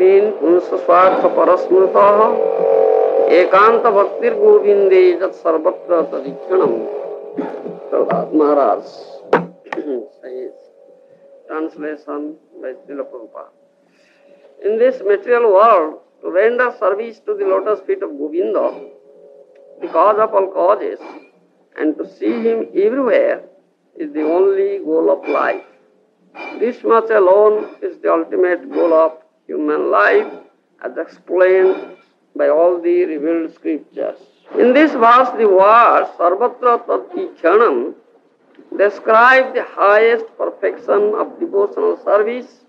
अस्मिन् पुंस स्वार्थ परस्मृतः एकांत भक्तिर गोविंदे जत सर्वत्र तदीक्षणम्. Maharaj says, translation by Srila Prabhupada. In this material world, to render service to the lotus feet of Govinda, the cause of all causes, and to see him everywhere is the only goal of life. This much alone is the ultimate goal of human life, as explained by all the revealed scriptures. In this verse, the word Sarvatra Tadikhanam describe the highest perfection of devotional service,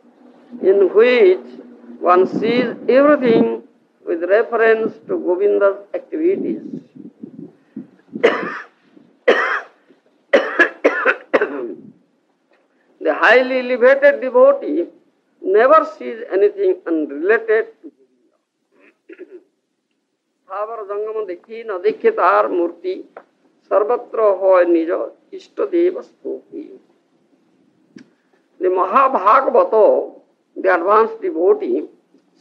in which one sees everything with reference to Govinda's activities. The highly elevated devotee never sees anything unrelated to Govinda. Thavar Jangama dekhi na dekhe tar murti sarvatra hoy nijo ishtadeva stuti. The Mahabhagavata, the advanced devotee,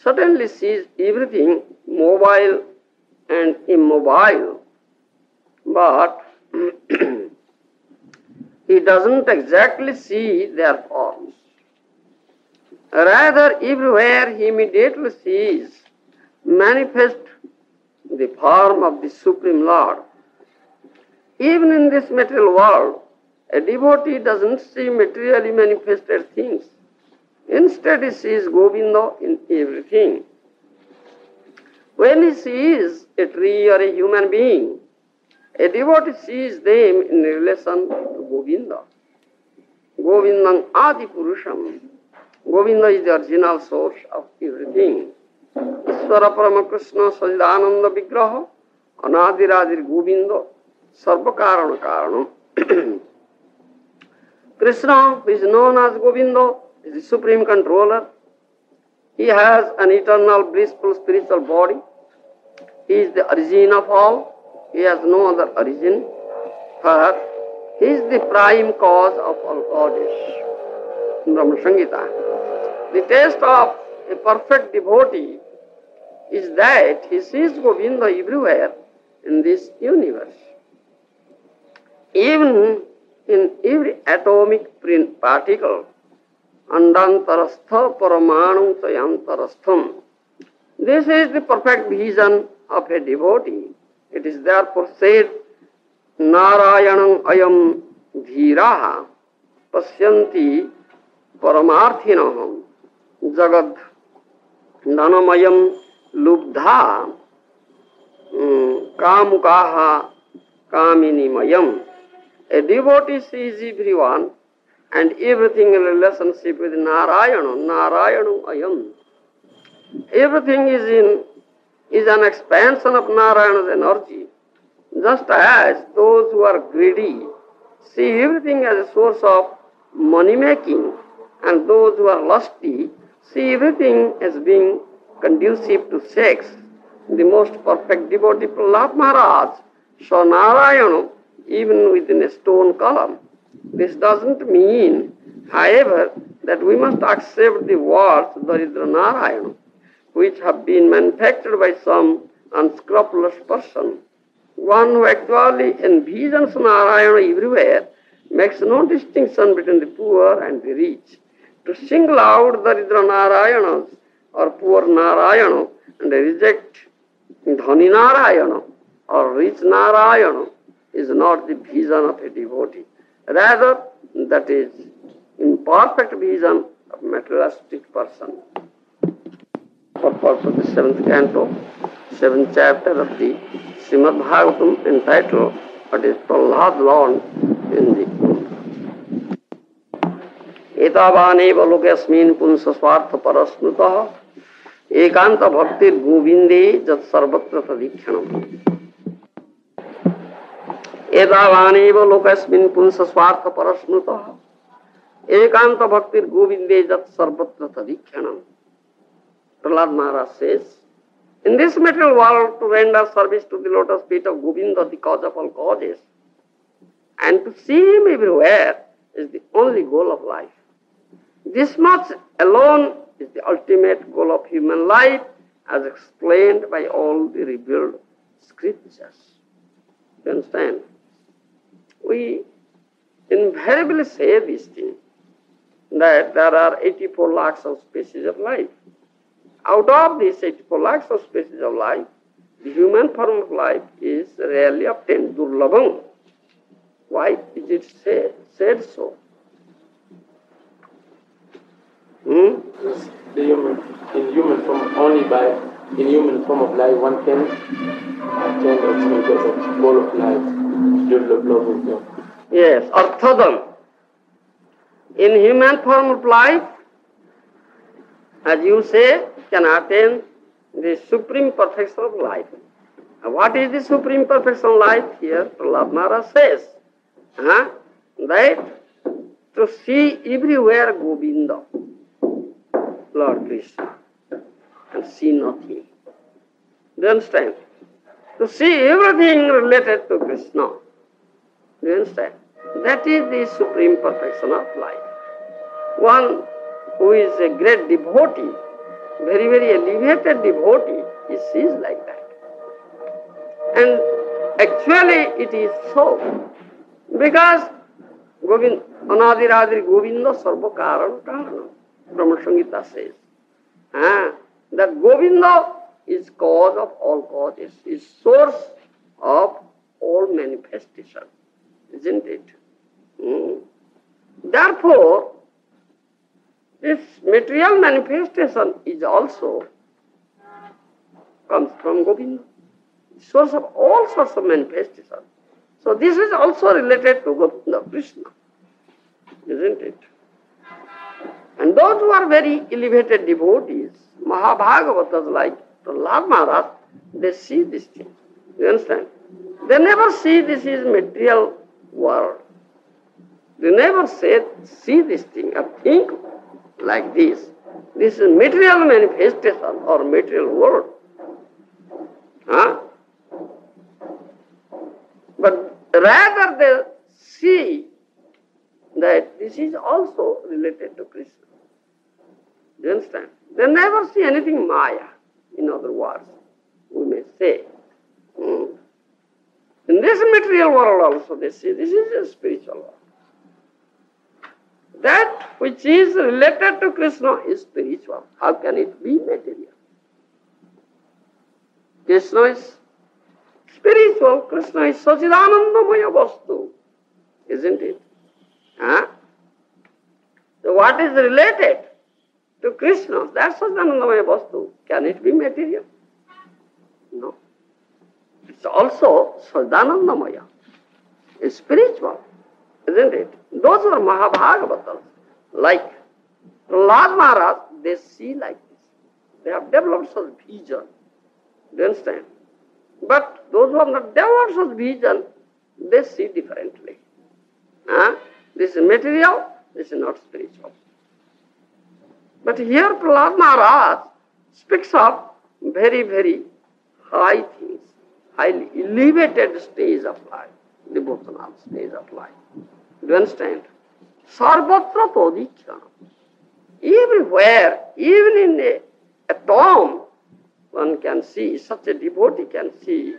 certainly sees everything mobile and immobile, but he doesn't exactly see their forms. Rather, everywhere he immediately sees manifest the form of the Supreme Lord. Even in this material world, a devotee doesn't see materially manifested things. Instead, he sees Govinda in everything. When he sees a tree or a human being, a devotee sees them in relation to Govinda. Govindam Adi Purusham. Govinda is the original source of everything. Ishvara Parama Krishna Sajidananda Vigraha Anadiradir Govinda Sarva Karana Karanam. Krishna, who is known as Govinda, is the supreme controller. He has an eternal blissful spiritual body. He is the origin of all. He has no other origin. But he is the prime cause of all causes. In Brahma Samhita, the taste of a perfect devotee is that he sees Govinda everywhere in this universe. Even in every atomic particle, Andantarastha Paramanu Sayantarastham. This is the perfect vision of a devotee. It is therefore said, Narayanam ayam dhiraha pasyanti paramarthinaham jagad nanamayam lubdha kamukaha kaminimayam. A devotee sees everyone and everything in relationship with Narayana. Narayana ayam. Everything is an expansion of Narayana's energy. Just as those who are greedy see everything as a source of money making, and those who are lusty see everything as being conducive to sex, the most perfect devotee, Prahlad Maharaj, saw Narayana even within a stone column. This doesn't mean, however, that we must accept the words Daridra Narayana, which have been manufactured by some unscrupulous person. One who actually envisions Narayana everywhere makes no distinction between the poor and the rich. To single out Daridra Narayanas or poor Narayana and reject Dhani Narayana or rich Narayana is not the vision of a devotee. Rather, that is imperfect vision of materialistic person. Purport of the 7th canto, 7th chapter of the Srimad Bhagavatam, entitled What is Prahlad Lord in the Etavaneva lokasmin punsa swartha parasmrutah ekanta bhaktir govinde jat sarvatra tadikhanam. Etavaneva lokasmin punsa swartha parasmrutah ekanta bhaktir govinde jat sarvatra tadikhanam. Prahlad Maharaj says, in this material world, to render service to the lotus feet of Govinda, the cause of all causes, and to see him everywhere is the only goal of life. This much alone is the ultimate goal of human life, as explained by all the revealed scriptures. You understand? We invariably say this thing, that there are 84 lakhs of species of life. Out of these 84 lakhs of species of life, the human form of life is rarely obtained, durlabham. Why is it said so? In human form, only by in human form of life one can attain the ultimate goal of life, love with God. Yes, arthadam. In human form of life, as you say, can attain the supreme perfection of life. And what is the supreme perfection of life? Here, Prahlad Maharaj says, that to see everywhere Govinda, Lord Krishna, and see nothing. Do you understand? To see everything related to Krishna. Do you understand? That is the supreme perfection of life. One who is a great devotee, very, very elevated devotee, he sees like that. And actually it is so. Because Govinda, Anadiradir Govinda Sarva Karana Karana, Brahma Samhita says, that Govinda is cause of all causes, is source of all manifestation, isn't it? Therefore, this material manifestation is also comes from Govinda, source of all sorts of manifestation. So this is also related to Govinda, Krishna, isn't it? And those who are very elevated devotees, Mahabhagavatas like Prahlad Maharaj, they see this thing. You understand? They never see this is material world. They never see this thing or think like this. This is material manifestation or material world. But rather they see that this is also related to Krishna. Do you understand? They never see anything Maya, in other words, we may say. In this material world also they see this is a spiritual world. That which is related to Krishna is spiritual. How can it be material? Krishna is spiritual. Krishna is Sachidanandamaya Vastu, isn't it? So what is related to Krishna, that's Sachidanandamaya Vastu. Can it be material? No. It's also Sachidanandamaya. It's spiritual, isn't it? Those are Mahabhagavatas, like Prahlad Maharaj, they see like this. They have developed such vision. Do you understand? But those who have not developed such vision, they see differently. This is material, this is not spiritual. But here Prahlad Maharaj speaks of very, very high things, highly elevated stage of life, devotional stage of life. Do you understand? Sarvatra todikshana. Everywhere, even in a atom, one can see, such a devotee can see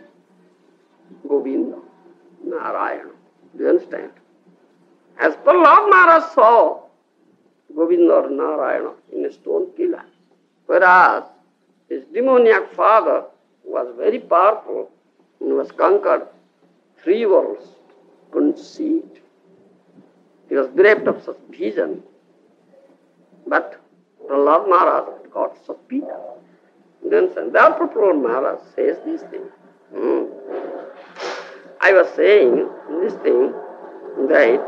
Govinda, Narayana. Do you understand? As Prahlad Maharaj saw Govinda or Narayana in a stone pillar, whereas his demoniac father was very powerful and was conquered 3 worlds, couldn't see it. He was bereft of such vision. But Prahlad Maharaj got such vision. Therefore Prahlad Maharaj says this thing. I was saying this thing that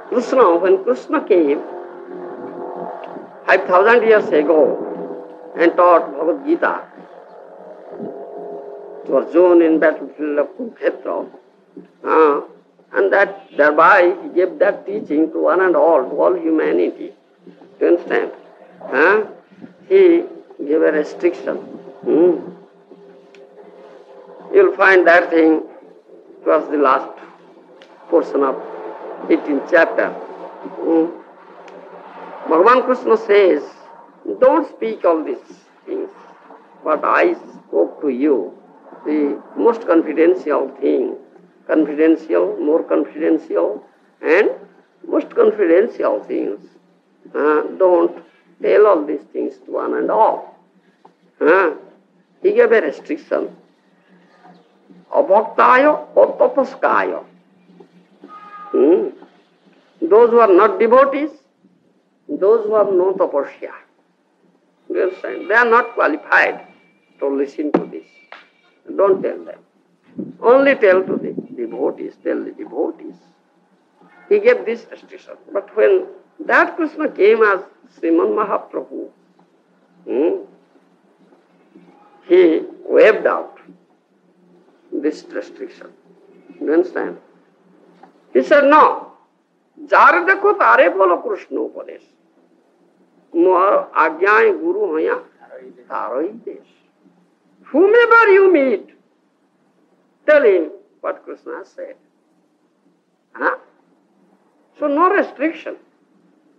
Krishna, when Krishna came 5,000 years ago and taught Bhagavad Gita to Arjuna in battlefield of Kurukshetra, and that thereby he gave that teaching to one and all, to all humanity. Do you understand? He gave a restriction. You'll find that thing, it was the last portion of 18th chapter. Bhagavan Krishna says, don't speak all these things, but I spoke to you the most confidential thing, confidential, more confidential, and most confidential things. Don't tell all these things to one and all. He gave a restriction. Abhaktaya or tapaskaya. Those who are not devotees, those who have no tapasya, you understand? They are not qualified to listen to this. Don't tell them. Only tell to the devotees, tell the devotees. He gave this restriction. But when that Krishna came as Srimad Mahaprabhu, he waved out this restriction. You understand? He said, no. Jar dekho tare bolo Krishna upadesh. More ajnaye guru hoya taro hi desh. Whomever you meet, tell him what Krishna said. So no restriction.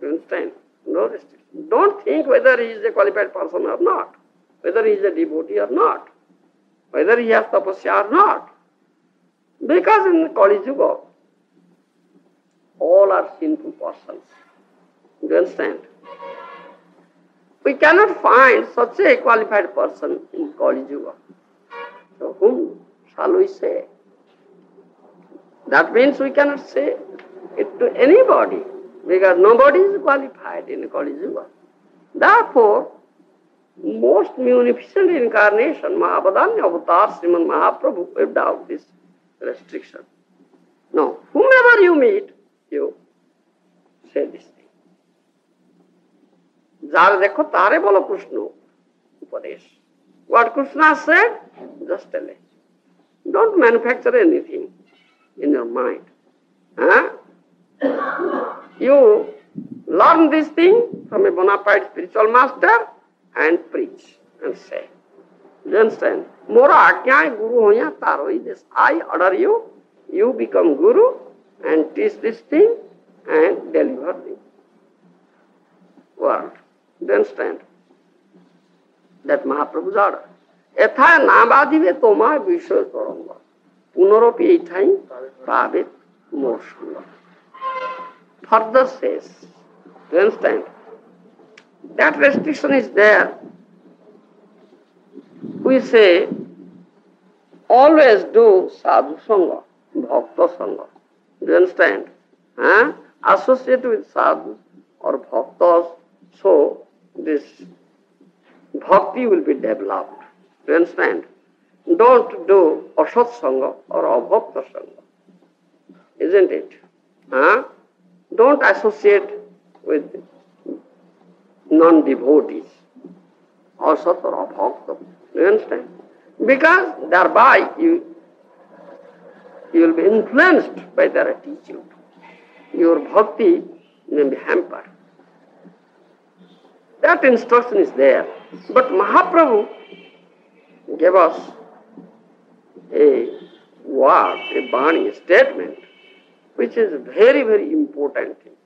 You understand? No restriction. Don't think whether he is a qualified person or not, whether he is a devotee or not, whether he has tapasya or not. Because in Kali Yuga, all are sinful persons. You understand? We cannot find such a qualified person in Kali Yuga. So whom shall we say? That means we cannot say it to anybody, because nobody is qualified in Kali Yuga. Therefore, most munificent incarnation, Mahabadanya Avatar, Srimad Mahaprabhu, wiped out this restriction. No, whomever you meet, you say this thing. Jar dekho tare bolo Krishna upadesh. What Krishna said, just tell it. Don't manufacture anything in your mind. You learn this thing from a bona fide spiritual master and preach and say. You understand? Mora ajnaye guru hoya taro hi desh. I order you, you become guru and teach this thing and deliver the word. You understand? That Mahaprabhu's order. Etha nabadive toma vishoy toranga. Punaropi ithai pavet morsanga. Further says, you understand? That restriction is there. We say, always do sadhu sangha, bhakta sangha. You understand? Associate with sadhus or bhaktas, so this bhakti will be developed. You understand? Don't do asat sangha or abhakta sangha. Isn't it? Don't associate with non-devotees, asat or abhakta. You understand? Because thereby you will be influenced by their attitude. Your bhakti may be hampered. That instruction is there. But Mahaprabhu gave us a word, a bani, a statement, which is very, very important thing.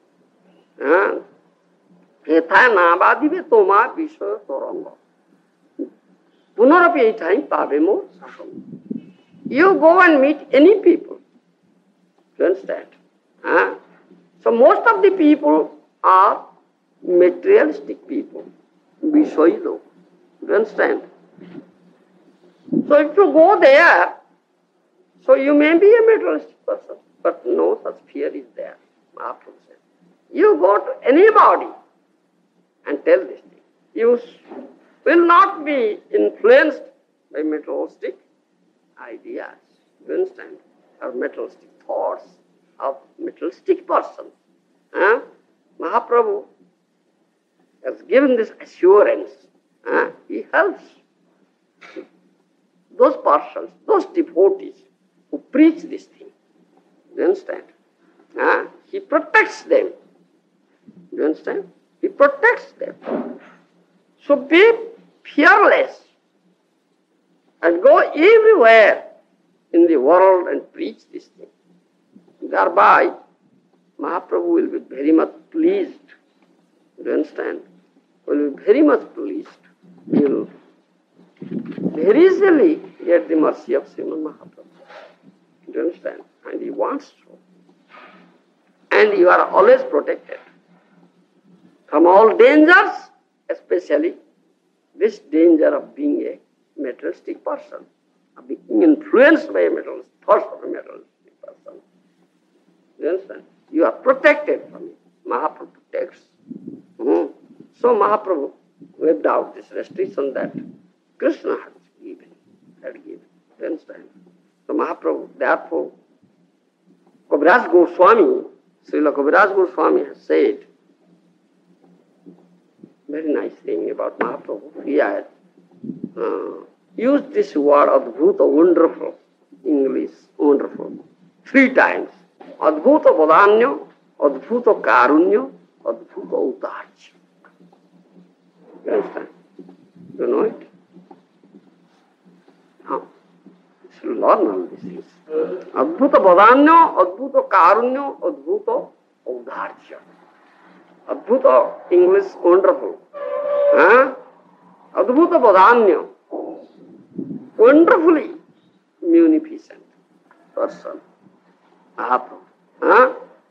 Etha nabadive toma vishoya toranga. Punarapi ethai pavemo sasanga. You go and meet any people. You understand? So most of the people are materialistic people. Vishoyi. You understand? So if you go there, so you may be a materialistic person, but no such fear is there. Mahaprabhu said. You go to anybody and tell this thing. You will not be influenced by materialistic ideas. You understand? Or materialistic thoughts of materialistic persons. Mahaprabhu has given this assurance. He helps those persons, those devotees who preach this thing. You understand? He protects them. You understand? He protects them. So be fearless and go everywhere in the world and preach this thing. Thereby, Mahaprabhu will be very much pleased. Do you understand? Will be very much pleased. He will very easily get the mercy of Srimad Mahaprabhu. Do you understand? And he wants to. And you are always protected from all dangers, especially this danger of being a materialistic person, of being influenced by a materialistic thoughts of a materialistic person. Do you understand? You are protected from it. Mahaprabhu protects. So Mahaprabhu wiped out this restriction that Krishna had given. Do you understand? So Mahaprabhu, therefore, Kaviraj Goswami, Srila Kaviraj Goswami has said very nice thing about Mahaprabhu. He had used this word Adbhuta, wonderful, English, wonderful, 3 times. Adbhuta Vadanya, Adbhuta Karunya, Adbhuta Utarcha. You understand? You know it? Now, you should learn all these things. Adbhuta Vadanya, Adbhuta Karunya, Adbhuta Utarcha. Adbhuta, English, wonderful. Adbhuta Vadanya, wonderfully munificent person. Mahaprabhu.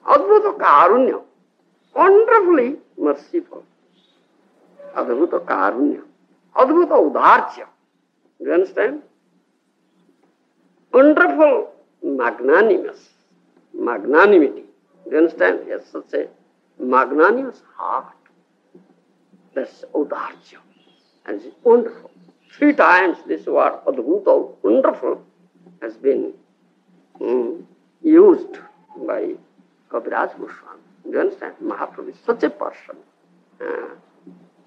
Adbhuta Karunya, wonderfully merciful. Adbhuta Karunya. Adbhuta Udarcha. Do you understand? Wonderful magnanimity. Do you understand? Yes, such a magnanimous heart. That's Udarcha. And it's wonderful. 3 times this word Adbhuta, wonderful, has been used by Kaviraj Goswami. Do you understand? Mahaprabhu is such a person.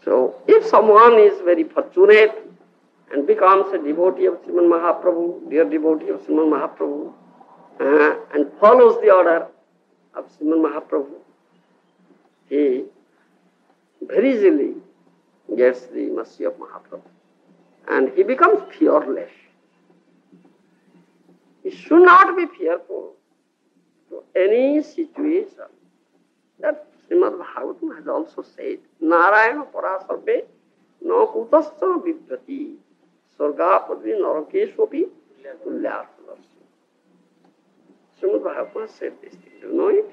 So, if someone is very fortunate and becomes a devotee of Srimad Mahaprabhu, dear devotee of Srimad Mahaprabhu, and follows the order of Srimad Mahaprabhu, he very easily gets the mercy of Mahaprabhu. And he becomes fearless. He should not be fearful to any situation. That Srimad Bhagavatam has also said, Narayana parasarve no kutasya vibhrati sarga padvi narakeswapi tulyarthadarshi. Srimad Bhagavatam said this thing. Do you know it?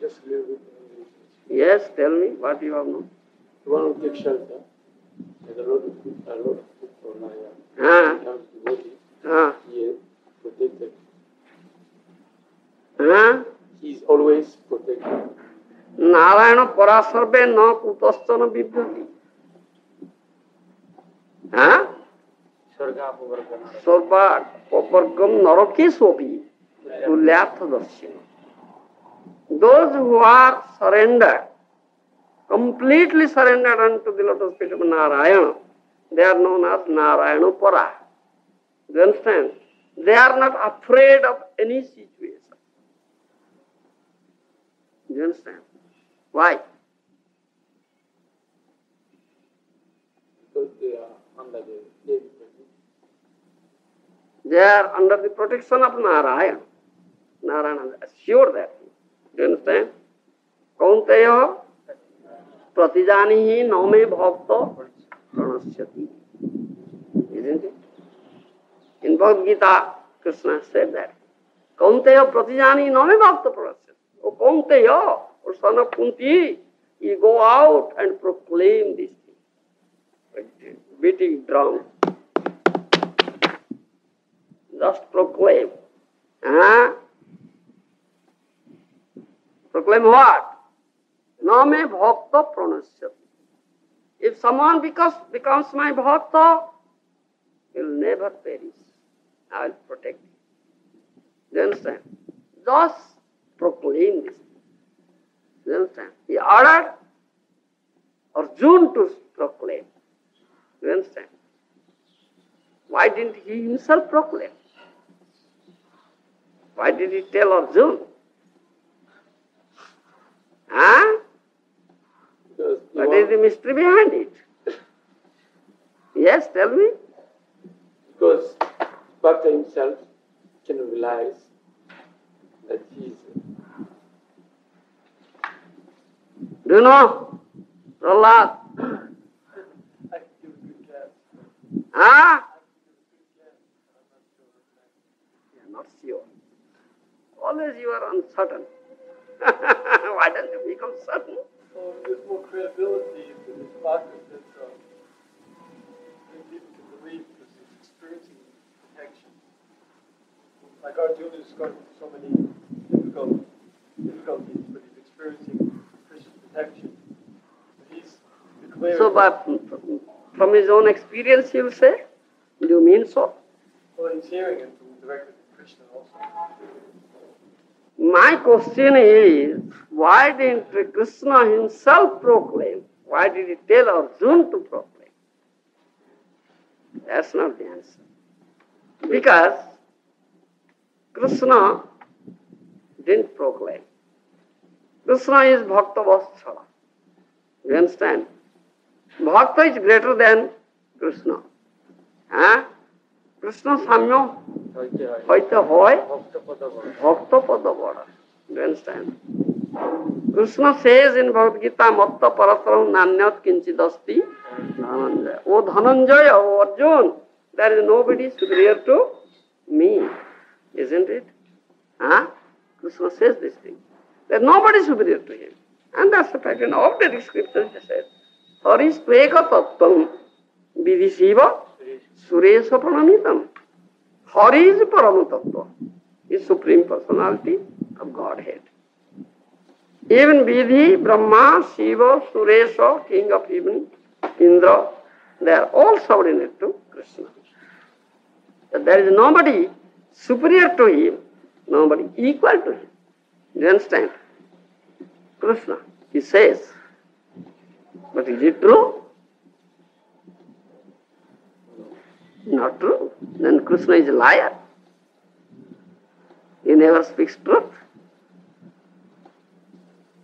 Just a little bit. Yes, tell me what you have known. The one who takes shelter has a lot of food for Naya. He comes to devotee. He is protected. He is always protected. Narayana parasarve na kutaschana vibhrati. Sarva pavargam narakeswapi tulyarthadarshi. Those who are surrendered, completely surrendered unto the lotus feet of Narayana, they are known as Narayana Para. Do you understand? They are not afraid of any situation. Do you understand? Why? Because they are under the protection. They are under the protection of Narayana. Narayana is sure that. Do you understand? Kaunteya pratijanihi name bhakta pranasyati. Isn't it? In Bhagavad Gita, Krishna said that. Kaunteya pratijanihi name bhakta pranasyati. O Kaunteya, O son of Kunti, you go out and proclaim this thing. Beating drum. Just proclaim. Proclaim what? Name bhakta pranasyati. If someone becomes my bhakta, he will never perish. I will protect him. Do you understand? Just proclaim this. Do you understand? He ordered Arjuna to proclaim. Do you understand? Why didn't he himself proclaim? Why did he tell Arjuna? What is the mystery behind it? Yes, tell me. Because Bhakta himself can realize that he is. Do you know, Prahlad? I could give a good guess. Huh? I'm not sure. You are not sure. Always you are uncertain. Why don't you become certain? Well, there's more credibility in this process that people can believe because he's experiencing protection. Like Arjuna is going through so many difficulties, but he's experiencing Krishna's protection. He's declared. So, from his own experience, you will say? Do you mean so? Well, he's hearing it from directly from Krishna also. My question is, why didn't Krishna himself proclaim? Why did he tell Arjuna to proclaim? That's not the answer. Because Krishna didn't proclaim. Krishna is Bhakta Vatsala. You understand? Bhakta is greater than Krishna. Huh? Krishna Samya hoite hoy Bhakta Pada Vada. You understand? Krishna says in Bhagavad Gita, Matta Parataram Nanyat Kinchidasti Dhananjaya. O Dhananjaya, O Arjuna, there is nobody superior to me. Isn't it? Huh? Krishna says this thing. There is nobody superior to him. And that's the fact. In all the scriptures it says, Haris Tveka Tattvam Vidhishiva Suresha Pranamitam. Hari is Parama Tattva, is Supreme Personality of Godhead. Even Vidhi, Brahma, Shiva, Suresha, King of Heaven, Indra, they are all subordinate to Krishna. But there is nobody superior to him, nobody equal to him. Do you understand? Krishna, he says. But is it true? Not true. Then Krishna is a liar. He never speaks truth.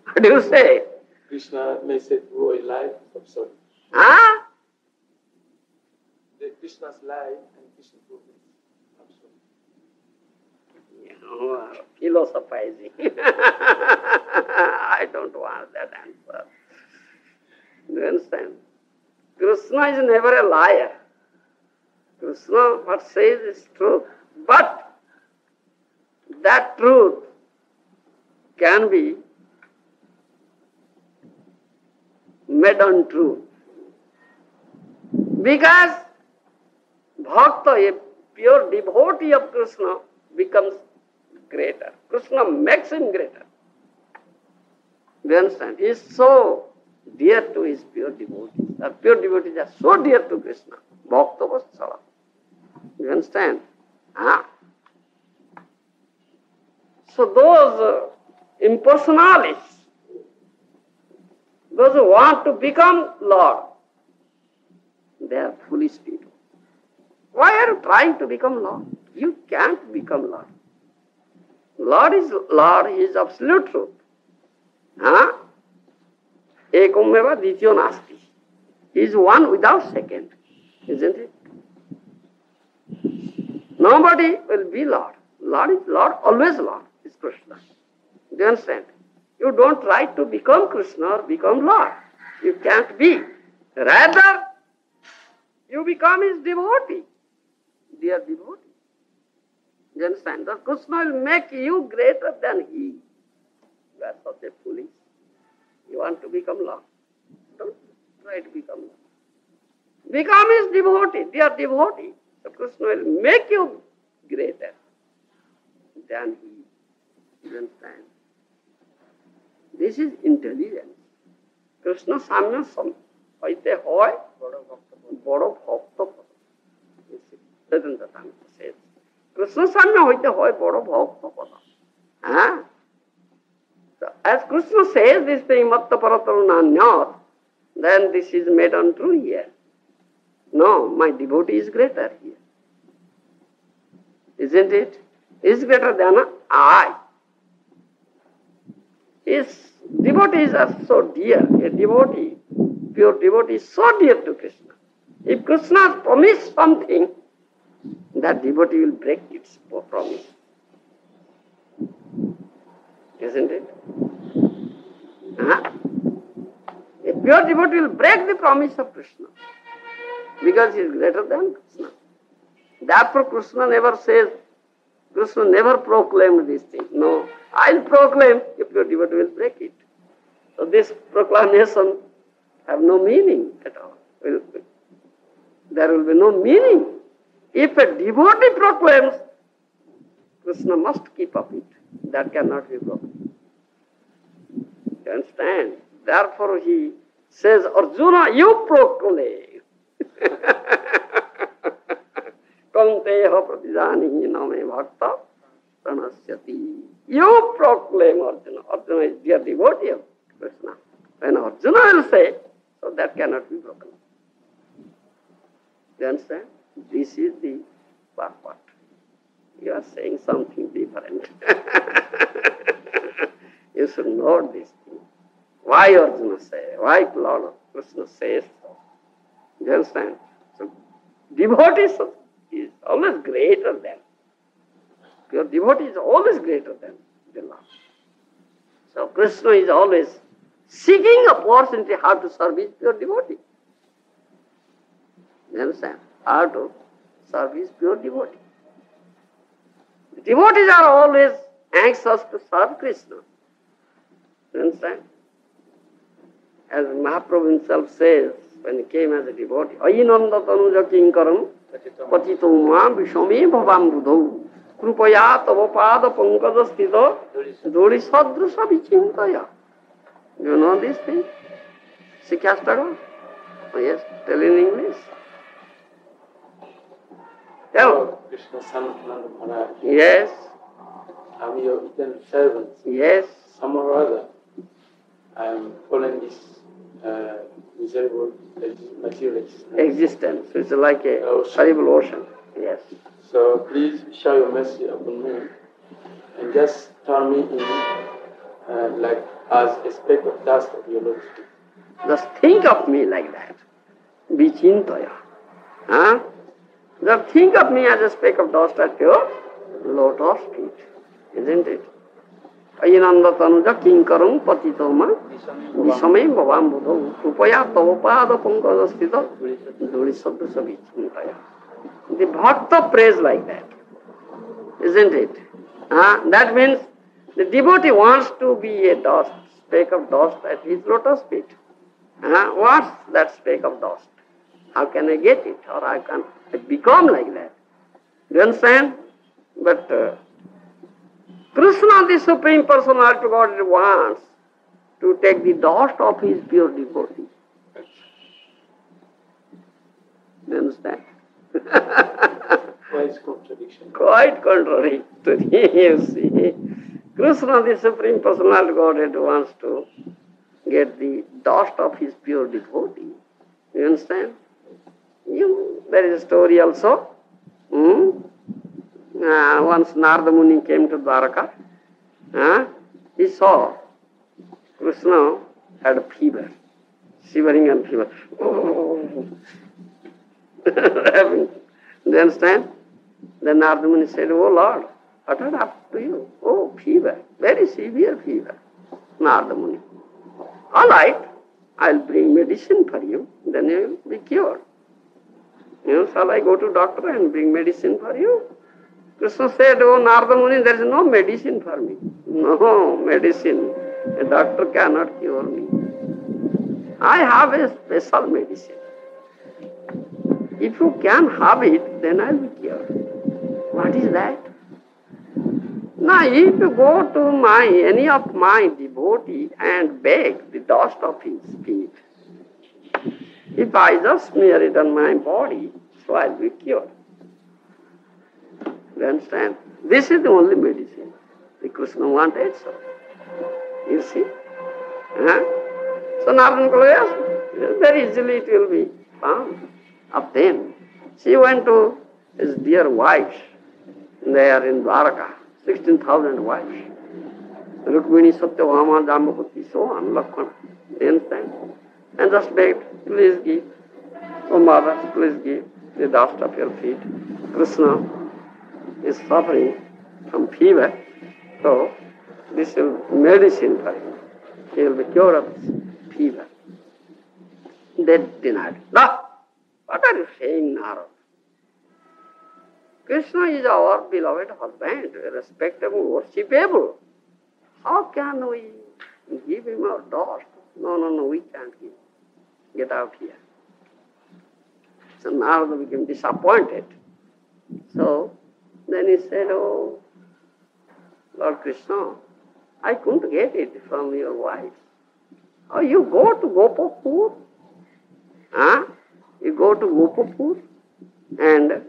What do you say? Krishna may say through a lie of sorry. Huh? The Krishna's lie and Krishna prove it. Absolutely. You are philosophizing. I don't want that answer. Do you understand? Krishna is never a liar. Krishna, what says is truth. But that truth can be made untrue. Because Bhakta, a pure devotee of Krishna, becomes greater. Krishna makes him greater. Do you understand? He is so dear to his pure devotees. The pure devotees are so dear to Krishna. Bhakta Vatsala. You understand? Ah. So those impersonalists, those who want to become Lord, they are foolish people. Why are you trying to become Lord? You can't become Lord. Lord, He is absolute truth. Huh? Ekum meva dityo nasti. He is one without second, isn't it? Nobody will be Lord. Lord is Lord, always Lord is Krishna. Do you understand? You don't try to become Krishna or become Lord. You can't be. Rather, you become his devotee. Dear devotee. Do you understand? The Krishna will make you greater than he. You are such a foolish. You want to become Lord. Don't try to become Lord. Become his devotee, dear devotee. So Krishna will make you greater than he. You understand? This is intelligence. Krishna Samya hoite hoy boro bhakta pada. Vedanta says. Krishna Samya hoite hoy boro bhakta pada. Huh? So as Krishna says this thing, matta parataru nanyat, then this is made untrue here. No, my devotee is greater here. Isn't it? Is greater than I. His devotees are so dear. A devotee, pure devotee is so dear to Krishna. If Krishna has promised something, that devotee will break its promise. isn't it? Huh? A pure devotee will break the promise of Krishna because he is greater than Krishna. Therefore Krishna never says, Krishna never proclaimed these things. No, I'll proclaim, a pure devotee will break it. So this proclamation have no meaning at all. There will be no meaning. If a devotee proclaims, Krishna must keep up it. That cannot be broken. You understand? Therefore he says, Arjuna, you proclaim. Kaunteya pratijanihi name bhakta pranasyati. You proclaim, Arjuna. Arjuna is dear devotee of Krishna. When Arjuna will say, so that cannot be broken. You understand? This is the part. You are saying something different. You should know this thing. Why Arjuna say? Why Lord Krishna says so? You understand? So devotee is always greater than. Pure devotee is always greater than the Lord. So Krishna is always seeking opportunity how to serve his pure devotee. You understand? How to serve his pure devotee. The devotees are always anxious to serve Krishna. You understand? As Mahaprabhu himself says, when he came as a devotee, Ayinanda tanuja kinkaram patito ma vishame bhavam budhau krupaya tava pada pankada sthita dhuri sadrusa vichintaya. You know this thing? Sikhastaga? Oh, yes, tell in English. Tell. Krishna, son of Nanda Maharaj. Yes. I'm your eternal servant. Yes. Somehow or other, I am following this miserable material Existence. It's like a horrible ocean. Yes. So please show your mercy upon me and just turn me in like as a speck of dust of your lotus feet. Just think of me like that. Vichintaya. Huh? Just think of me as a speck of dust at your lotus feet. Isn't it? Ayinanda tanuja kinkaram patitoma visame bhavam budho krupaya tava pada pankada sthita dhuri sadrusa vichintaya. The bhakta prays like that. Isn't it? That means the devotee wants to be a dust, speck of dust at his lotus feet. What's that speck of dust? How can I get it? Or how can I become like that? You understand? But Krishna, the Supreme Personality of Godhead, wants to take the dust of his pure devotee. You understand? Why is contradiction? Quite contrary to the, you see. Krishna, the Supreme Personality of Godhead, wants to get the dust of his pure devotee. You understand? There is a story also. Once Narada Muni came to Dwaraka. He saw Krishna had a fever, shivering and fever. Do you understand? Then Narada Muni said, "Oh Lord, what had happened to you? Oh, fever, very severe fever." Narada Muni, "All right, I'll bring medicine for you, then you will be cured." Shall I go to doctor and bring medicine for you? Krishna said, "Oh Narada Muni, there is no medicine for me. No medicine. A doctor cannot cure me. I have a special medicine. If you can have it, then I will be cured." What is that? Now, if you go to any of my devotee and beg the dust of his feet, if I just smear it on my body, so I'll be cured. You understand? This is the only medicine the Krishna wanted, so. You see? So Narada Muni, yes, very easily it will be found. Of them. She went to his dear wives there in Dwaraka, 16,000 wives. Rukmini, Satyabhama, Jambavati, so on, Lakshmana. You understand? And just begged, "Please give, oh mother, please give the dust of your feet. Krishna is suffering from fever, so This will be medicine for him. He will be cured of his fever. They denied. No! What are you saying, Narada? Krishna is our beloved husband, respectable, worshipable. How can we give him our dust? No, we can't give. Get out here. So Narada became disappointed. So then he said, oh, Lord Krishna, I couldn't get it from your wife. Oh, you go to Gopapur? Huh? You go to Gopapur and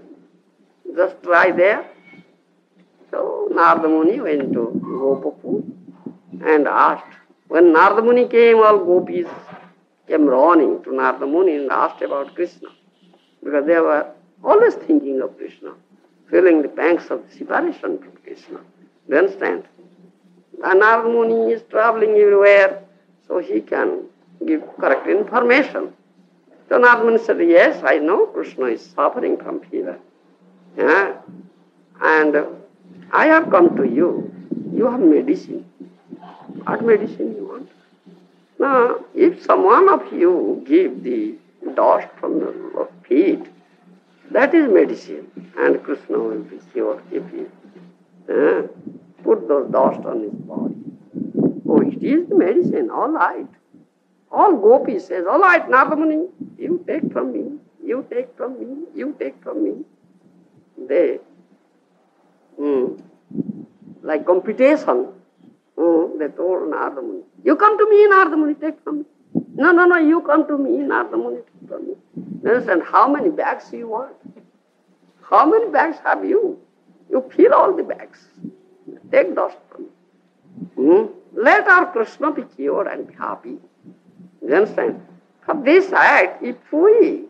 just try there. So Narada Muni went to Gopapur and asked. When Narada Muni came, all gopis came running to Narada Muni and asked about Krishna, because they were always thinking of Krishna, feeling the pangs of separation from Krishna. Do you understand? And Narada Muni is traveling everywhere, so he can give correct information. So Narada Muni said, yes, I know Krishna is suffering from fever. Yeah? And I have come to you. You have medicine. What medicine you want? Now, if someone of you give the dust from the feet, that is medicine, and Krishna will be cured if he put those dust on his body. Oh, it is the medicine, all right. All gopis says, all right, Narada Muni, you take from me, you take from me, you take from me. They, like competition, they told Narada Muni, you come to me, Narada Muni, take from me. No, you come to me, Narada Muni, take from me. Understand, how many bags you want? How many bags have you? You fill all the bags. Take dust from me. Let our Krishna be cured and be happy. You understand? For this act, if we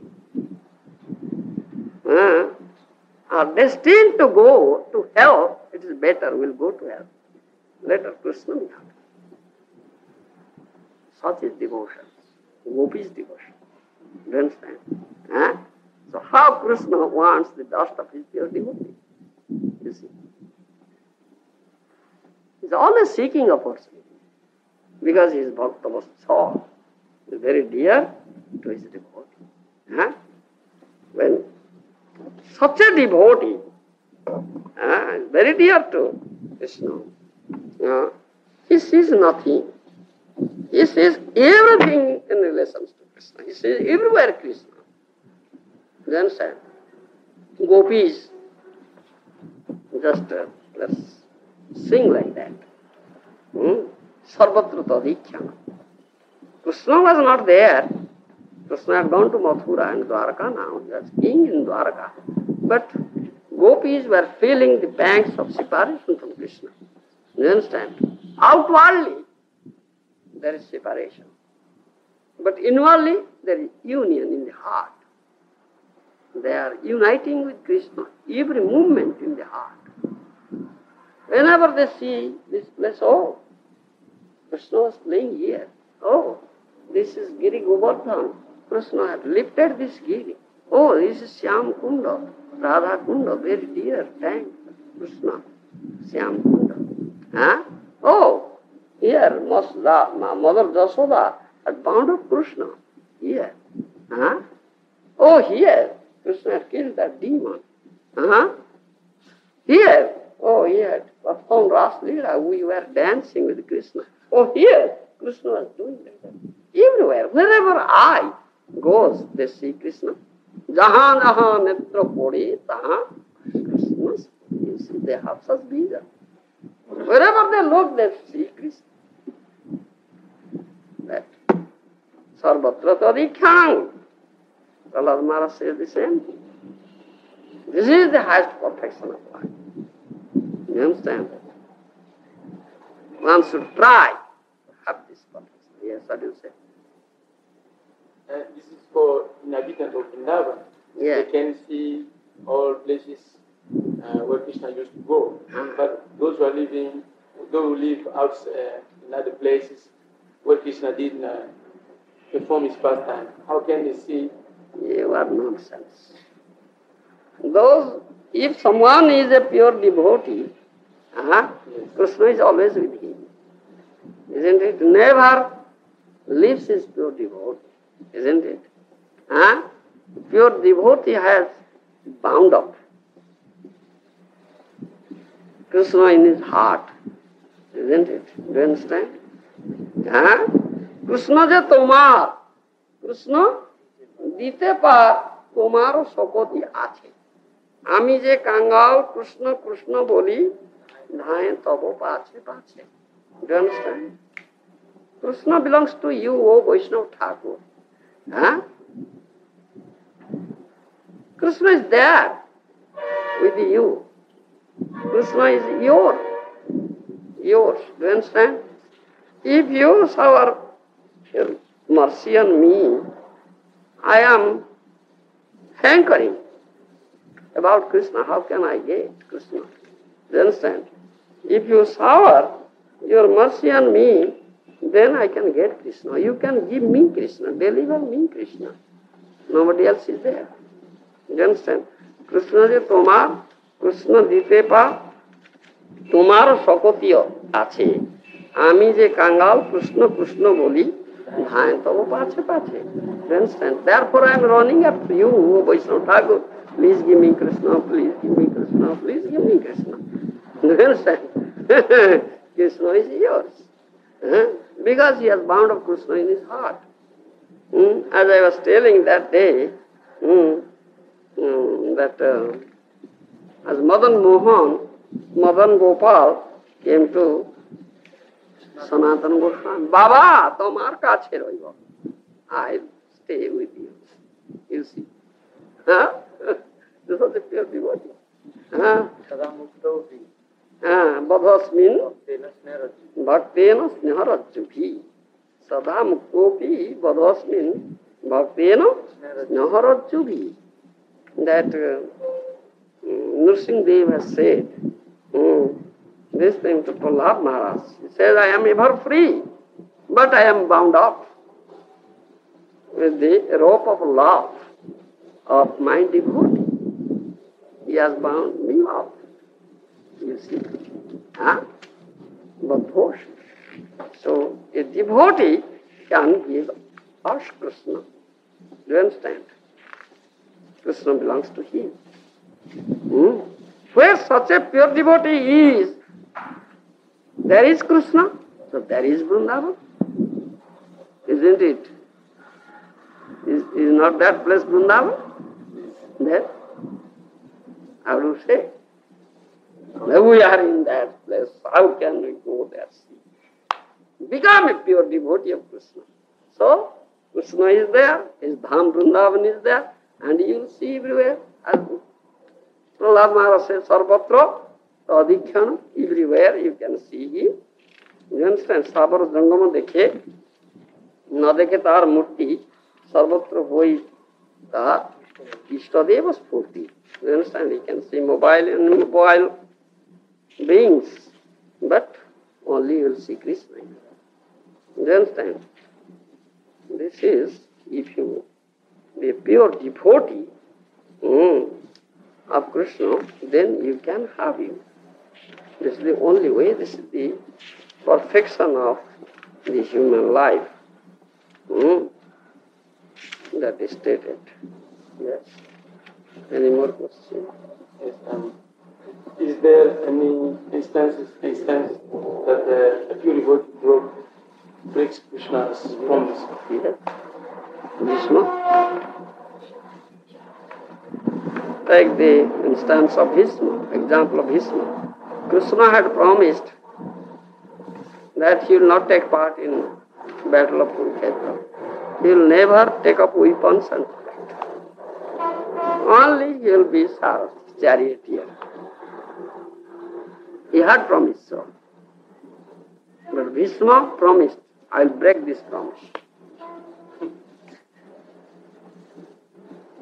are destined to go to hell, it is better we'll go to hell. Let our Krishna be happy. Such is devotion. Gopi's devotion. Do you understand? So how Krishna wants the dust of his pure devotee? You see. He's always seeking opportunity because he is Bhakta Vatsal. He is very dear to his devotee. When such a devotee is very dear to Krishna, he sees nothing. He sees everything in relation to Krishna. He sees everywhere Krishna. Do you understand? Gopis, just let's sing like that. Sarvatra tadikhyana. Krishna was not there. Krishna had gone to Mathura and Dwaraka now. He was king in Dwaraka. But gopis were feeling the pangs of separation from Krishna. You understand? Outwardly, there is separation. But inwardly, there is union in the heart. They are uniting with Krishna, every movement in the heart. Whenever they see this place, oh, Krishna was playing here. Oh, this is Giri Govardhan. Krishna had lifted this Giri. Oh, this is Syam Kunda, Radha Kunda, very dear tank. Krishna, Syam Kunda. Oh, here, Mother Jasoda had bound up Krishna. Here. Oh, here, Krishna had killed that demon. Here, oh, he had performed Ras Leela. We were dancing with Krishna. Oh, here, Krishna was doing that. Everywhere, wherever eye goes, they see Krishna. Jahan jahan netra pode, tahan Krishna. You see, they have such vision. Wherever they look, they see Krishna. That sarvatra tadikhyam. Prahlad Maharaj says the same thing. This is the highest perfection of life. You understand? One should try to have this perfection. Yes, what do you say? This is for inhabitants of Vrindavan. Yeah. They can see all places where Krishna used to go. But those who live out in other places where Krishna didn't perform his pastime, how can they see? You are nonsense. If someone is a pure devotee, Krishna is always with him. isn't it? Never leaves his pure devotee, isn't it? Huh? Pure devotee has bound up Krishna in his heart, isn't it? Do you understand? হ্যাঁ কৃষ্ণ যে তোমার কৃষ্ণ দিতে পার তোমারও শকতি আছে আমি যে কাঙ্গাল কৃষ্ণ কৃষ্ণ বলি ধায়ে তব পাছে পাছে Do you understand? Krishna belongs to you, O Vaishnava Thakur. Huh? Krishna is there with you. Krishna is yours. Do you understand? If you shower your mercy on me, I am hankering about Krishna. How can I get Krishna? Do you understand? If you shower your mercy on me, then I can get Krishna. You can give me Krishna, deliver me Krishna. Nobody else is there. Do you understand? Krishna je tomar, Krishna dite pa, tomar shakatiyo ache. আমি যে কাঙ্গাল কৃষ্ণ কৃষ্ণ বলি ধায় তব পাছে পাছে therefore I am running after you, O Vaishnava Thakur. Please give me Krishna, please give me Krishna, please give me Krishna. Do you understand? Krishna is yours. Because he has bound up Krishna in his heart. As I was telling that day, that as Madan Gopal came to Sanatana Goswami, Baba, tomar kache roibo. I'll stay with you. You see. Huh? This was a pure devotee. Badhasmin bhaktena sneharajjubhi. Sada muktopi badhasmin bhaktena sneharajjubhi. That Nrsimhadev has said, this thing to Prahlad Maharaj. He says, I am ever free, but I am bound up with the rope of love of my devotee. He has bound me up. You see? Huh? But so a devotee can give us Krishna. Do you understand? Krishna belongs to him. Where such a pure devotee is, there is Krishna, so there is Vrindavan. Isn't it? Is not that place Vrindavan? There? How do you say? We are in that place. How can we go there? Become a pure devotee of Krishna. So, Krishna is there, his Dham Vrindavan is there, and you will see everywhere. As Prahlad Maharaj says, Sarvatra, Adhikhyana, everywhere you can see him. You understand? Sabar Jangama dekhe, na dekhe tar murti, Sarvatra hoi tar Ishtadeva spurti. You understand? You can see mobile beings, but only you will see Krishna. You understand? This is, if you be a pure devotee of Krishna, then you can have him. This is the only way, this is the perfection of the human life. That is stated. Yes. Any more questions? Yes, is there any instance that a pure devotee breaks Krishna's promise? Yes. Bhishma. Take the instance of Bhishma, example of Bhishma. Krishna had promised that he will not take part in battle of Kurukshetra. He will never take up weapons and fight. Only he will be charioteer. He had promised so. But Bhishma promised, I will break this promise.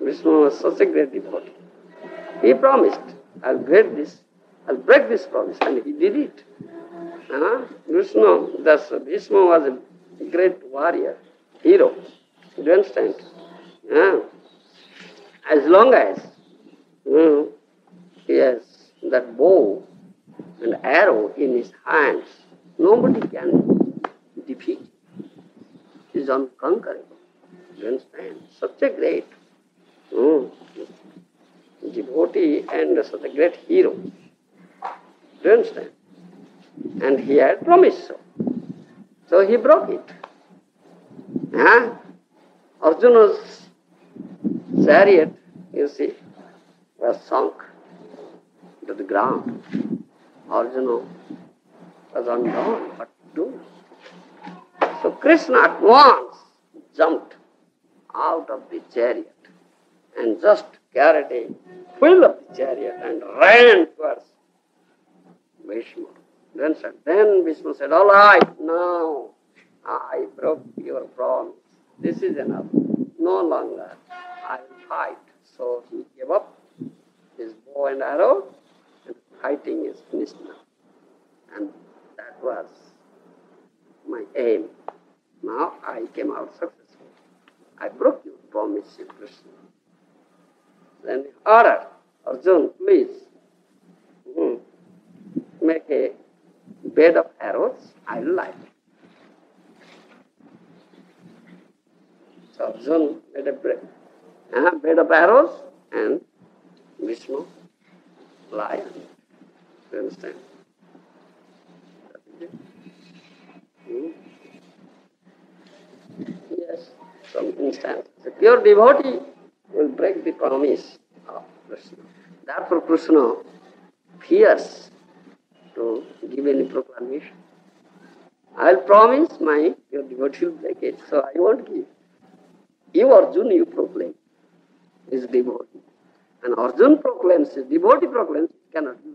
Bhishma was such a great devotee. He promised, I'll break this promise, and he did it. Bhishma was a great warrior, hero. Do you understand? As long as he has that bow and arrow in his hands, nobody can defeat. He is unconquerable. You understand? Such a great devotee and such a great hero. Do you understand? And he had promised so. So he broke it. Arjuna's chariot, you see, was sunk to the ground. Arjuna was undone. What to do? So Krishna at once jumped out of the chariot and just carried a wheel of the chariot and ran towards Bhishma. Then Bhishma said, all right, now I broke your promise. This is enough. No longer I will fight. So he gave up his bow and arrow, and fighting is finished now. And that was my aim. Now I came out successful. I broke your promise, Krishna. Then order, Arjun, please make a bed of arrows. I will light it. So Arjun made a bed of arrows and Vishnu lied. You understand? Yes, some instance. The pure devotee will break the promise of Krishna. Therefore Krishna fears to give any proclamation. I will promise my pure devotee will break it, so I won't give. You Arjun, you proclaim his devotee. And Arjun proclaims, his devotee proclaims, he cannot do